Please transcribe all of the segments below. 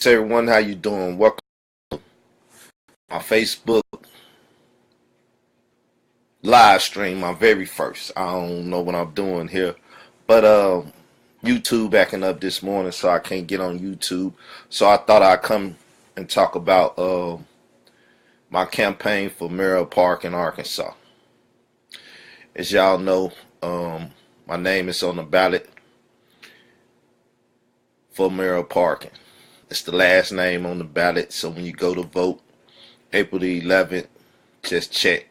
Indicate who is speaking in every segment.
Speaker 1: Everyone, how you doing? Welcome to my Facebook live stream, my very first. I don't know what I'm doing here, but YouTube backing up this morning, so I can't get on YouTube. So I thought I'd come and talk about my campaign for mayor of Park in Arkansas. As y'all know, my name is on the ballot for mayor of Parkin. It's the last name on the ballot, so when you go to vote April the 11th, just check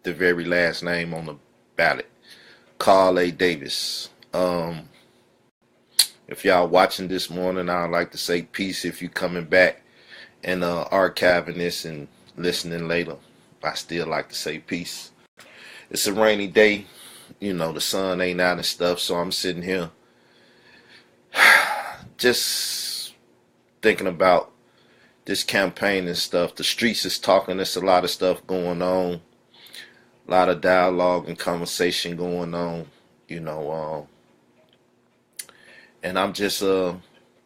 Speaker 1: the very last name on the ballot. Carl A. Davis. If y'all watching this morning, I'd like to say peace. If you coming back and archiving this and listening later, I still like to say peace. It's a rainy day, you know, the sun ain't out and stuff, so I'm sitting here just thinking about this campaign and stuff. The streets is talking. There's a lot of stuff going on, a lot of dialogue and conversation going on, you know, and I'm just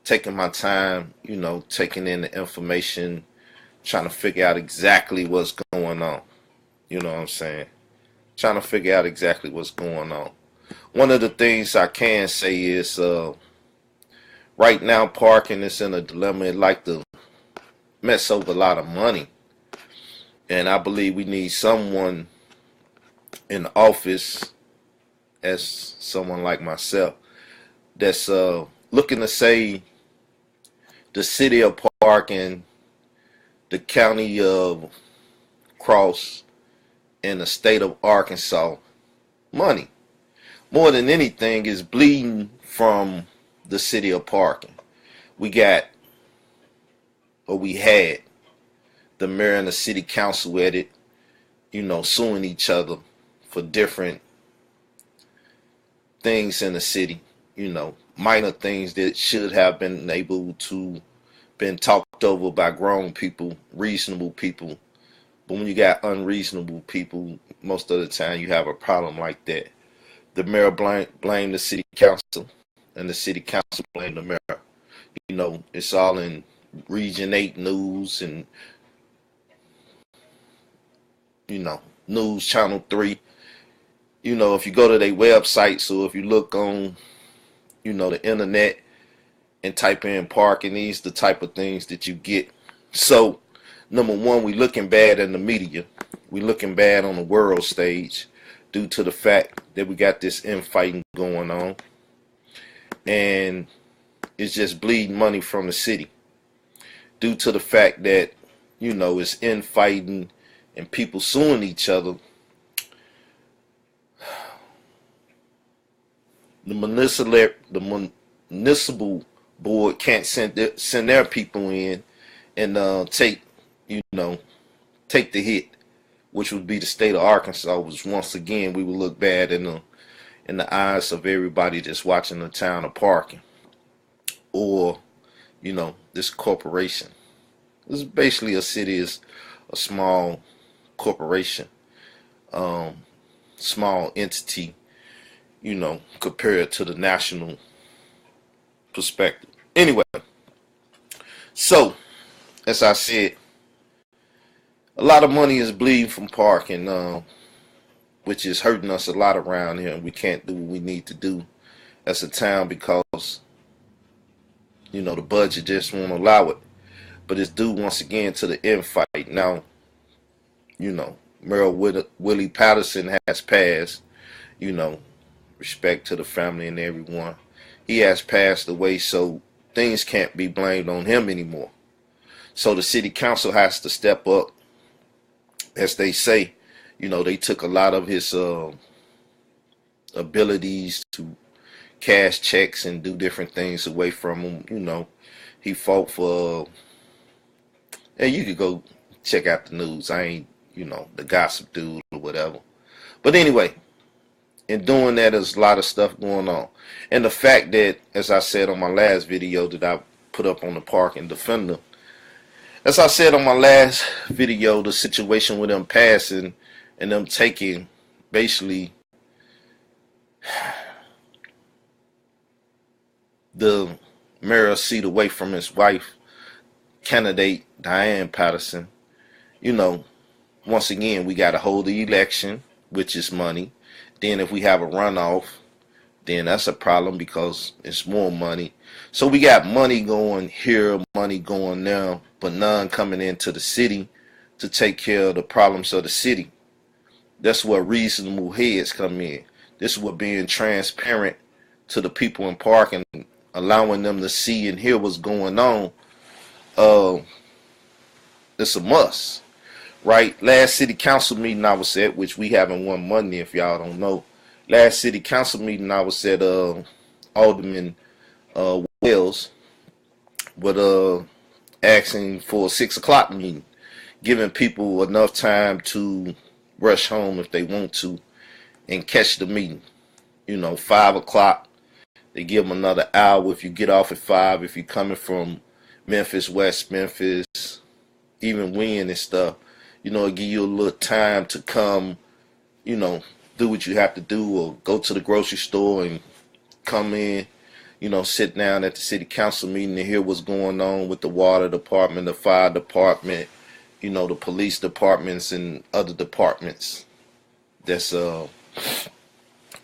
Speaker 1: taking my time, you know, taking in the information, trying to figure out exactly what's going on. You know what I'm saying? Trying to figure out exactly what's going on. One of the things I can say is right now Parkin is in a dilemma. It like to mess over a lot of money, and I believe we need someone in office, as someone like myself, that's looking to say the city of Parkin, the county of Cross, and the state of Arkansas money. More than anything is bleeding from the city of Parkin. We got, or we had, the mayor and the city council at it, you know, suing each other for different things in the city, you know, minor things that should have been able to been talked over by grown people, reasonable people. But when you got unreasonable people, most of the time you have a problem like that. The mayor blamed the city council, and the city council blamed the mayor. You know, it's all in Region 8 news and, you know, News Channel 3. You know, if you go to their website, so if you look on, you know, the internet and type in parking, these the type of things that you get. So, number one, we looking bad in the media. We looking bad on the world stage due to the fact that we got this infighting going on. And it's just bleeding money from the city due to the fact that, you know, it's infighting and people suing each other. The municipal board can't send their people in and take the hit, which would be the state of Arkansas. Which once again we would look bad in the eyes of everybody that's watching the town of Parkin, or, you know, this corporation. This is basically a city is a small corporation, small entity, you know, compared to the national perspective. Anyway, so as I said, a lot of money is bleeding from Parkin, which is hurting us a lot around here, and we can't do what we need to do as a town because, you know, the budget just won't allow it. But it's due once again to the infight. Now, you know, Mayor Willie Patterson has passed, you know, respect to the family and everyone. He has passed away, so things can't be blamed on him anymore. So the city council has to step up. As they say, you know, they took a lot of his abilities to cash checks and do different things away from him. You know, he fought for, and you could go check out the news. I ain't, you know, the gossip dude or whatever. But anyway, in doing that, there's a lot of stuff going on. And the fact that, as I said on my last video that I put up on the Parkin Defender, as I said on my last video, the situation with them passing and them taking basically the mayor's seat away from his wife candidate Diane Patterson, you know, once again, we got to hold the election, which is money. Then if we have a runoff, then that's a problem because it's more money. So we got money going here, money going there, but none coming into the city to take care of the problems of the city. That's where reasonable heads come in. This is what being transparent to the people in Park and allowing them to see and hear what's going on. It's a must, right? Last city council meeting I was at, which we haven't won Monday if y'all don't know. Last city council meeting I was at, Alderman Wells, with asking for a 6 o'clock meeting, giving people enough time to rush home if they want to and catch the meeting. 5 o'clock, they give them another hour if you get off at 5. If you're coming from Memphis, West Memphis, even Wynn and stuff, it give you a little time to come, do what you have to do, or go to the grocery store and come in, sit down at the city council meeting and hear what's going on with the water department, the fire department, the police departments and other departments that's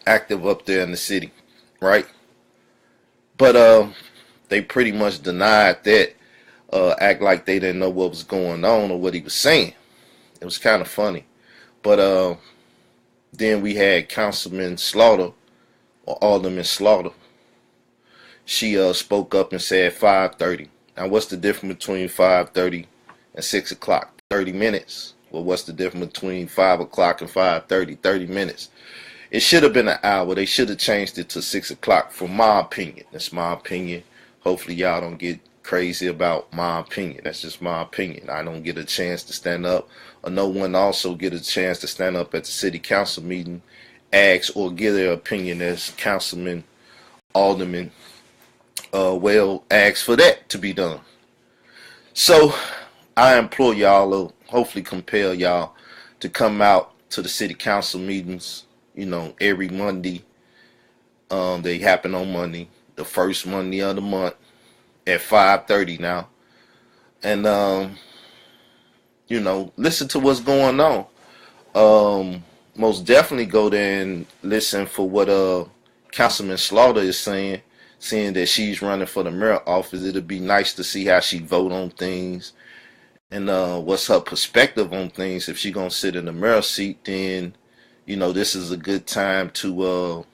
Speaker 1: active up there in the city, right? But they pretty much denied that, act like they didn't know what was going on or what he was saying. It was kind of funny. But then we had Councilman Slaughter, or Alderman Slaughter. She spoke up and said 5:30. Now, what's the difference between 5:30 and 6 o'clock? 30 minutes. Well, what's the difference between 5 o'clock and 5:30? 30 minutes. It should have been an hour. They should have changed it to 6 o'clock, for my opinion. That's my opinion. Hopefully y'all don't get crazy about my opinion. That's just my opinion. I don't get a chance to stand up, or no one also get a chance to stand up at the city council meeting, ask or give their opinion as Councilman Alderman well asked for that to be done. So I implore y'all, or hopefully compel y'all, to come out to the city council meetings, every Monday. They happen on Monday, the first Monday of the month at 5:30 now. And listen to what's going on. Most definitely go there and listen for what Councilman Slaughter is saying, seeing that she's running for the mayor office. It'll be nice to see how she vote on things and what's her perspective on things. If she's gonna sit in the mayor seat, then this is a good time to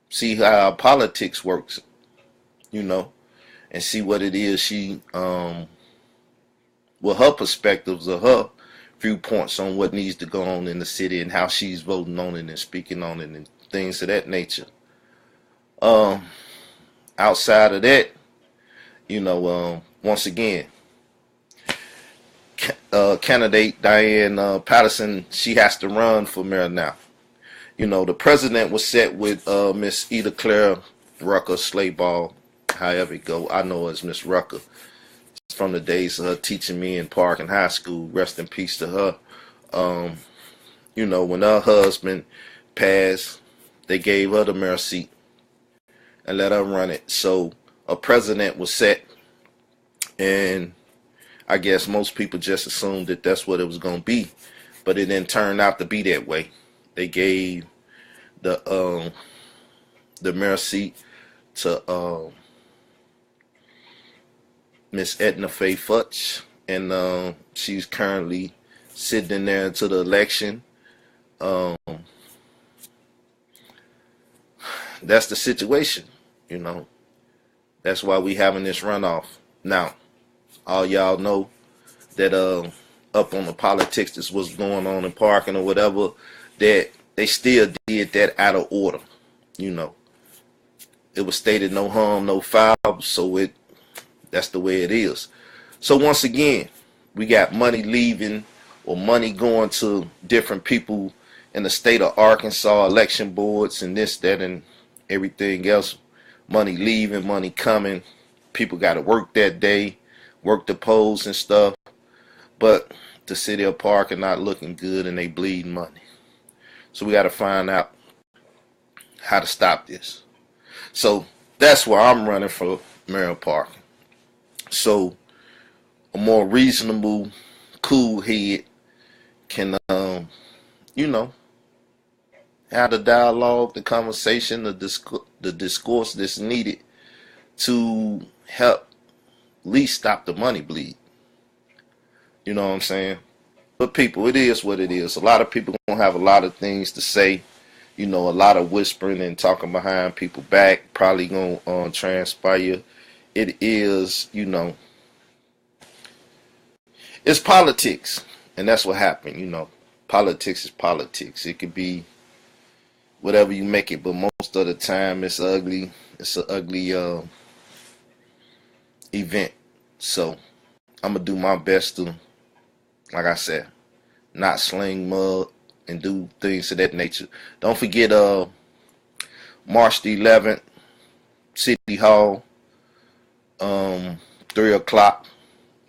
Speaker 1: see how politics works, and see what it is she what her perspectives or her viewpoints on what needs to go on in the city and how she's voting on it and speaking on it and things of that nature. Outside of that, once again, candidate Diane Patterson, she has to run for mayor now. The president was set with Miss Eda Claire Rucker Slayball, however it go. I know as Miss Rucker from the days of her teaching me in Park and High School. Rest in peace to her. When her husband passed, they gave her the mayor seat and let her run it. So a president was set, and I guess most people just assumed that that's what it was going to be, but it didn't turn out to be that way. They gave the mayor seat to Miss Edna Faye Futch, and she's currently sitting in there until the election. That's the situation, That's why we having this runoff. Now, all y'all know that up on the politics, this was going on in Parking or whatever, that they still did that out of order. It was stated no harm, no foul, so that's the way it is. So once again, we got money leaving or money going to different people in the state of Arkansas, election boards and this, that, and everything else. Money leaving, money coming. People got to work that day, work the polls and stuff. But the city of Park not looking good, and they bleeding money. So we got to find out how to stop this. So that's why I'm running for mayor of Park. So a more reasonable, cool head can, you know, have the dialogue, the conversation, the discourse that's needed to help at least stop the money bleed. You know what I'm saying? But people, it is what it is. A lot of people gonna have a lot of things to say. You know, a lot of whispering and talking behind people back probably gonna transpire. It is, you know, it's politics, and that's what happened. You know, politics is politics. It could be whatever you make it, but most of the time it's ugly. It's an ugly event. So I'm gonna do my best to, like I said, not sling mud and do things of that nature. Don't forget March the 11th, City Hall, 3 o'clock.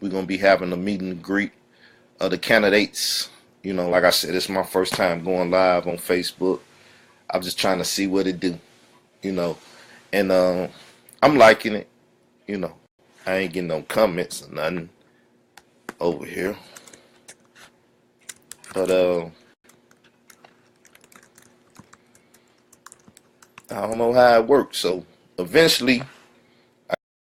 Speaker 1: We're gonna be having a meet and greet of the candidates. You know, like I said, it's my first time going live on Facebook. I'm just trying to see what it do, you know. And I'm liking it, you know. I ain't getting no comments or nothing over here. But I don't know how it works. So eventually